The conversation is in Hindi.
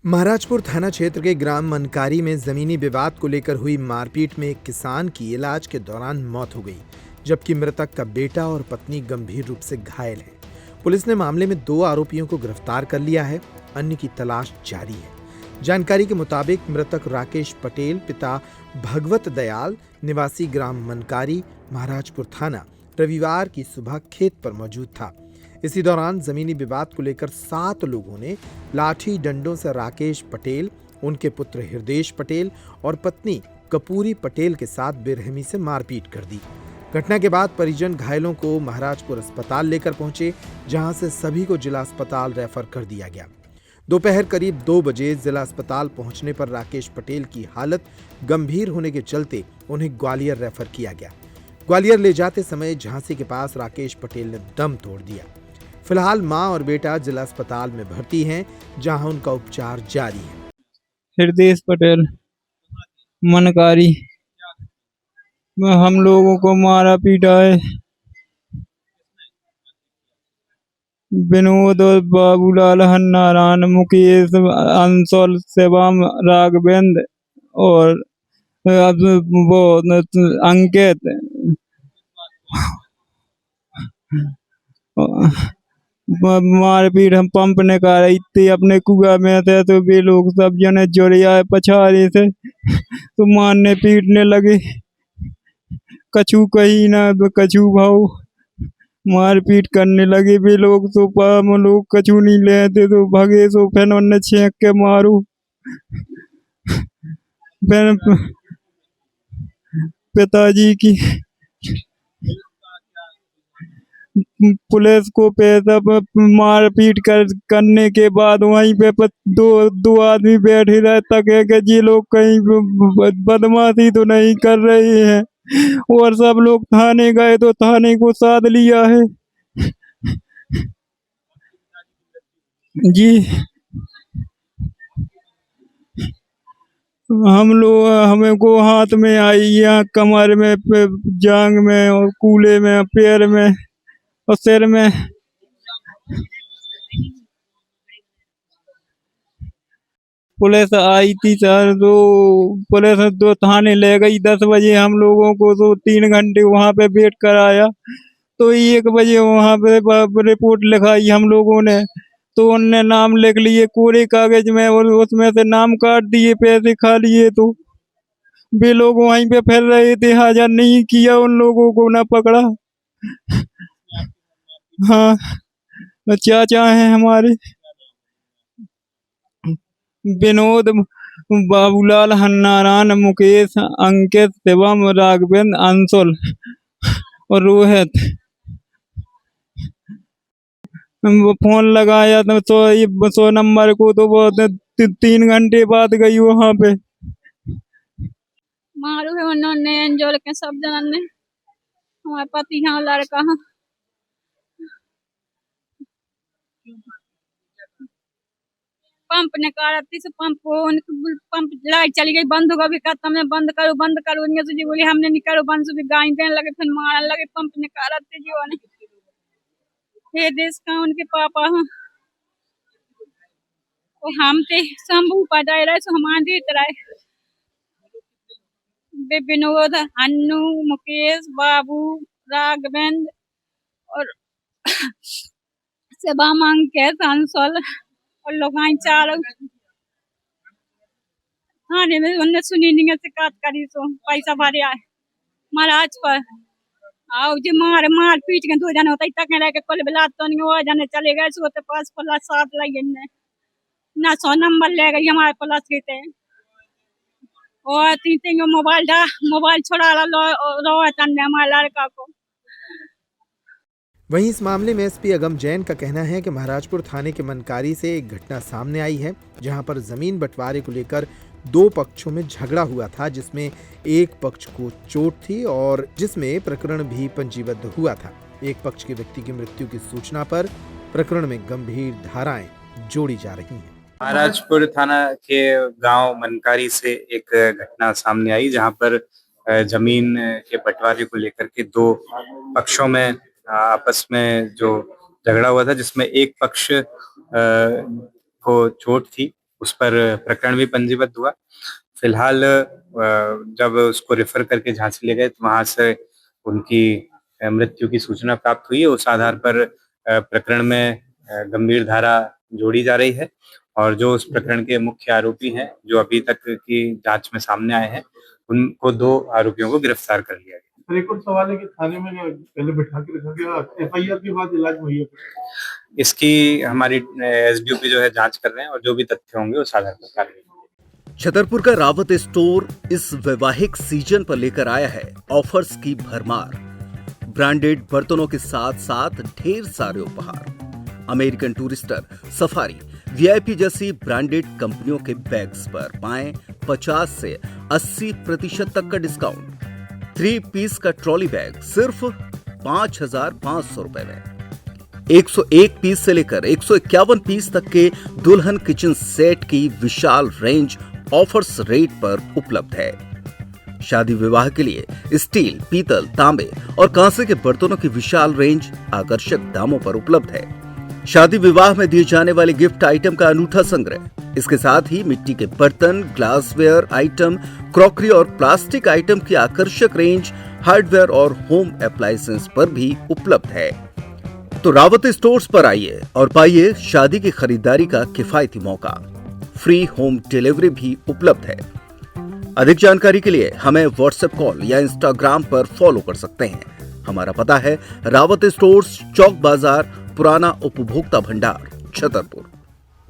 महाराजपुर थाना क्षेत्र के ग्राम मनकारी में जमीनी विवाद को लेकर हुई मारपीट में एक किसान की इलाज के दौरान मौत हो गई, जबकि मृतक का बेटा और पत्नी गंभीर रूप से घायल हैं। पुलिस ने मामले में 2 आरोपियों को गिरफ्तार कर लिया है, अन्य की तलाश जारी है। जानकारी के मुताबिक मृतक राकेश पटेल पिता भगवत दयाल निवासी ग्राम मनकारी महाराजपुर थाना रविवार की सुबह खेत पर मौजूद था। इसी दौरान जमीनी विवाद को लेकर 7 लोगों ने लाठी डंडों से राकेश पटेल, उनके पुत्र हृदेश पटेल और पत्नी कपूरी पटेल के साथ बेरहमी से मारपीट कर दी। घटना के बाद परिजन घायलों को महाराजपुर अस्पताल लेकर पहुंचे, जहां से सभी को जिला अस्पताल रेफर कर दिया गया। दोपहर करीब 2 बजे जिला अस्पताल पहुंचने पर राकेश पटेल की हालत गंभीर होने के चलते उन्हें ग्वालियर रेफर किया गया। ग्वालियर ले जाते समय झांसी के पास राकेश पटेल ने दम तोड़ दिया। फिलहाल मां और बेटा जिला अस्पताल में भर्ती हैं, जहां उनका उपचार जारी है। हृदेश पटेल मनकारी में हम लोगों को मारा पीटा है। विनोद और बाबूलाल हन्नारायण मुकेश अंशुल शिवम राघवेंद्र और अब वो अंकित मारपीट हम पंप ने कर रही थी अपने कुआ में थे, तो वे लोग सब जने जुड़े आए पछाड़े से तो मारने पीटने लगे। कछु कही ना कछु भाव मारपीट करने लगे वे लोग, तो हम लोग कछु नहीं लेते तो भगे, तो फिर उन्हें छेक के मारू। फिर पिताजी की पुलिस को पैसा मारपीट करने के बाद वहीं पे दो आदमी बैठे रहे तक है कि ये लोग कहीं बदमाशी तो नहीं कर रहे हैं, और सब लोग थाने गए तो थाने को साध लिया है। जी हम लोग हमें को हाथ में आई, यहाँ कमर में, जांग में और कूल्हे में, पैर में और सिर में। पुलिस आई थी सर, तो पुलिस तो थाने ले गई 10 बजे हम लोगों को, तो 3 घंटे वहां पे वेट कराया। तो 1 बजे वहां पे रिपोर्ट लिखाई हम लोगों ने, तो उनने नाम लिख लिए कोरे कागज में और उसमें से नाम काट दिए, पैसे खा लिए। तो वे लोग वहीं पे फिर रहे थे, हाजिर नहीं किया, उन लोगों को ना पकड़ा। हाँ चाचा है हमारे, विनोद बाबूलाल हन्नारायण मुकेश अंकित शिवम राघवेंद्र अंशुल और रोहित। वो फोन लगाया तो 100 नंबर को, तो वो 3 घंटे बाद गई वहां पे। मारू है उन्होंने एंजॉय के सब जनन ने, हमारे पति हाँ लड़का हाँ पंप ने कहा से पंप लाइट चली गई, बंद होगा भी कहता मैं बंद करूँ इनमें से जी बोली हमने नहीं करो बंद, सुबह गाय देने लगे, फिर मारने लगे। पंप ने कहा जी ने ये देश का उनके पापा हाँ और हम थे शंभू पटाए रहे, सो हमारे देते रहे। विनोद हन्नू मुकेश बाबू राघवेंद्र और सेवा मांग के सांसल और लोग चार हाँ उन्हें सुनी नहीं शिकायत करी, सो पैसा भरे आए महाराज पर आओ जी मार पीट के 2 जने होता तक रह के कल बिला तो नहीं वो जने चले गए, सो तो पास प्लस 7 लगे ना 100 नंबर ले गई हमारे प्लस के थे और 3 मोबाइल छोड़ा लो हमारे लड़का को। वहीं इस मामले में एसपी अगम जैन का कहना है कि महाराजपुर थाने के मनकारी से एक घटना सामने आई है, जहां पर जमीन बंटवारे को लेकर 2 पक्षों में झगड़ा हुआ था, जिसमें एक पक्ष को चोट थी और जिसमें प्रकरण भी पंजीबद्ध हुआ था। एक पक्ष के व्यक्ति की मृत्यु की सूचना पर प्रकरण में गंभीर धाराएं जोड़ी जा रही हैं। महाराजपुर थाना के गांव मनकारी से एक घटना सामने आई, जहां पर जमीन के बंटवारे को लेकर के 2 पक्षों में आपस में जो झगड़ा हुआ था, जिसमें एक पक्ष को चोट थी उस पर प्रकरण भी पंजीबद्ध हुआ। फिलहाल जब उसको रेफर करके झांसी ले गए तो वहां से उनकी मृत्यु की सूचना प्राप्त हुई है। उस आधार पर प्रकरण में गंभीर धारा जोड़ी जा रही है और जो उस प्रकरण के मुख्य आरोपी हैं, जो अभी तक की जांच में सामने आए हैं, उनको 2 आरोपियों को गिरफ्तार कर लिया गया। सर, एक और सवाल है कि थाने में पहले बिठा के रखा गया, एफआईआर के बाद इलाज मुहैया कराया। इसकी हमारी एसडीओपी जो है जांच कर रहे हैं और जो भी तथ्य होंगे उस आधार पर कार्रवाई। छतरपुर का रावत स्टोर इस वैवाहिक सीजन पर लेकर आया है ऑफर्स की भरमार। ब्रांडेड बर्तनों के साथ साथ ढेर सारे उपहार। अमेरिकन टूरिस्टर, सफारी, वीआईपी जैसी ब्रांडेड कंपनियों के बैग्स पर पाएं 50 से 80% तक का डिस्काउंट। 3 पीस का ट्रॉली बैग सिर्फ 5,500 रुपए में। 101 पीस से लेकर 151 पीस तक के दुल्हन किचन सेट की विशाल रेंज ऑफर्स रेट पर उपलब्ध है। शादी विवाह के लिए स्टील, पीतल, तांबे और कांसे के बर्तनों की विशाल रेंज आकर्षक दामों पर उपलब्ध है। शादी विवाह में दिए जाने वाले गिफ्ट आइटम का अनूठा संग्रह। इसके साथ ही मिट्टी के बर्तन, ग्लासवेयर आइटम, क्रॉकरी और प्लास्टिक आइटम की आकर्षक रेंज हार्डवेयर और होम अप्लायंसेस पर भी उपलब्ध है। तो रावत स्टोर्स पर आइए और पाइए शादी की खरीदारी का किफायती मौका। फ्री होम डिलीवरी भी उपलब्ध है। अधिक जानकारी के लिए हमें व्हाट्सएप कॉल या इंस्टाग्राम पर फॉलो कर सकते हैं। हमारा पता है रावत स्टोर्स, चौक बाजार, पुराना उपभोक्ता भंडार, छतरपुर।